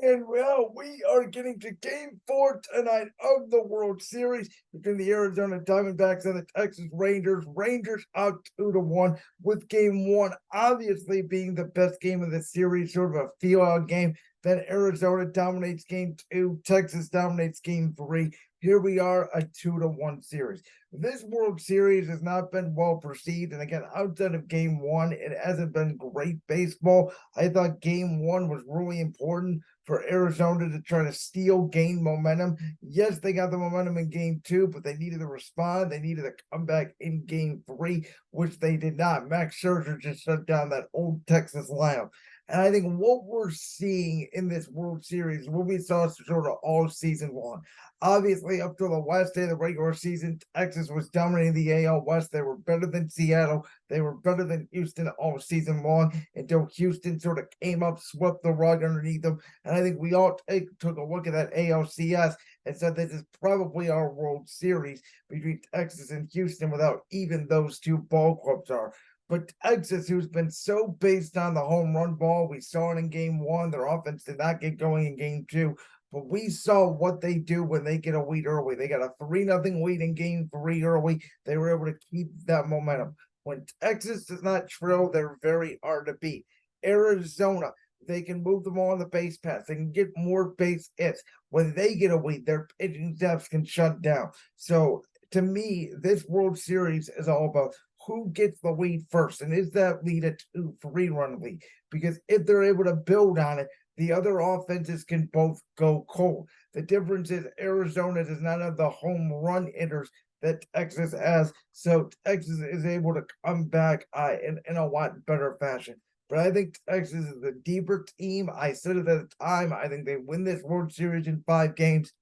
And well, we are getting to game four tonight of the World Series between the Arizona Diamondbacks and the Texas Rangers. Rangers out 2-1, with game one obviously being the best game of the series, sort of a feel-out game. Then Arizona dominates game two, Texas dominates game three. Here we are, a 2-1 series. This World Series has not been well perceived, and again, outside of game one, it hasn't been great baseball. I thought game one was really important for Arizona to try to steal, gain momentum. Yes, they got the momentum in game two, but they needed to respond. They needed to come back in game three, which they did not. Max Scherzer just shut down that old Texas lineup. And I think what we're seeing in this World Series, what we saw sort of all season long. Obviously, up to the last day of the regular season, Texas was dominating the AL West. They were better than Seattle. They were better than Houston all season long until Houston sort of came up, swept the rug underneath them. And I think we all took a look at that ALCS and said this is probably our World Series between Texas and Houston without even those two ball clubs are. But Texas, who's been so based on the home run ball, we saw it in game one. Their offense did not get going in game two. But we saw what they do when they get a lead early. They got a 3-0 lead in game three early. They were able to keep that momentum. When Texas does not trill, they're very hard to beat. Arizona, they can move them all on the base pass. They can get more base hits. When they get a lead, their pitching depth can shut down. So to me, this World Series is all about who gets the lead first. And is that lead a 2-3 run lead? Because if they're able to build on it, the other offenses can both go cold. The difference is Arizona does not have the home run hitters that Texas has. So Texas is able to come back in a lot better fashion. But I think Texas is the deeper team. I said it at the time. I think they win this World Series in 5 games.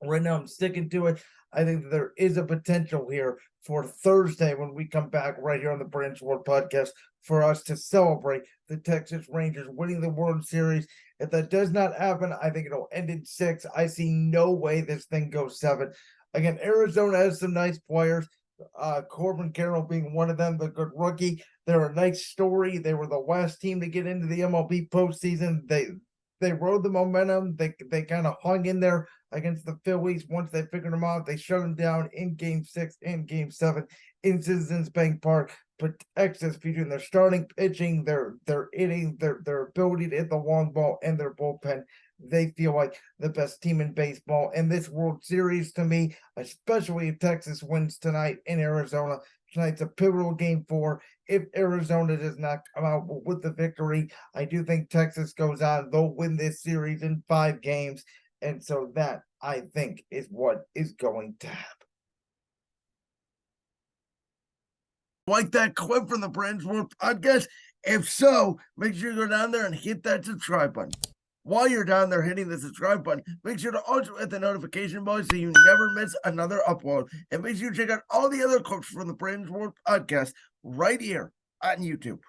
Right now, I'm sticking to it. I think that there is a potential here for Thursday when we come back right here on the Branch World Podcast for us to celebrate the Texas Rangers winning the World Series. If that does not happen, I think it'll end in 6. I see no way this thing goes 7. Again, Arizona has some nice players. Corbin Carroll being one of them, the good rookie. They're a nice story. They were the last team to get into the MLB postseason. They rode the momentum. They kind of hung in there against the Phillies. Once they figured them out, they shut them down in game 6 and game 7 in Citizens Bank Park. But Texas, featuring their starting pitching, their hitting, their ability to hit the long ball, and their bullpen, they feel like the best team in baseball. And this World Series, to me, especially if Texas wins tonight in Arizona, tonight's a pivotal game 4. If Arizona does not come out with the victory, I do think Texas goes on. They'll win this series in 5 games. And so that, I think, is what is going to happen. Like that clip from the Branch World Podcast? If so, make sure you go down there and hit that subscribe button. While you're down there hitting the subscribe button, make sure to also hit the notification bell so you never miss another upload. And make sure you check out all the other clips from the Branch World Podcast right here on YouTube.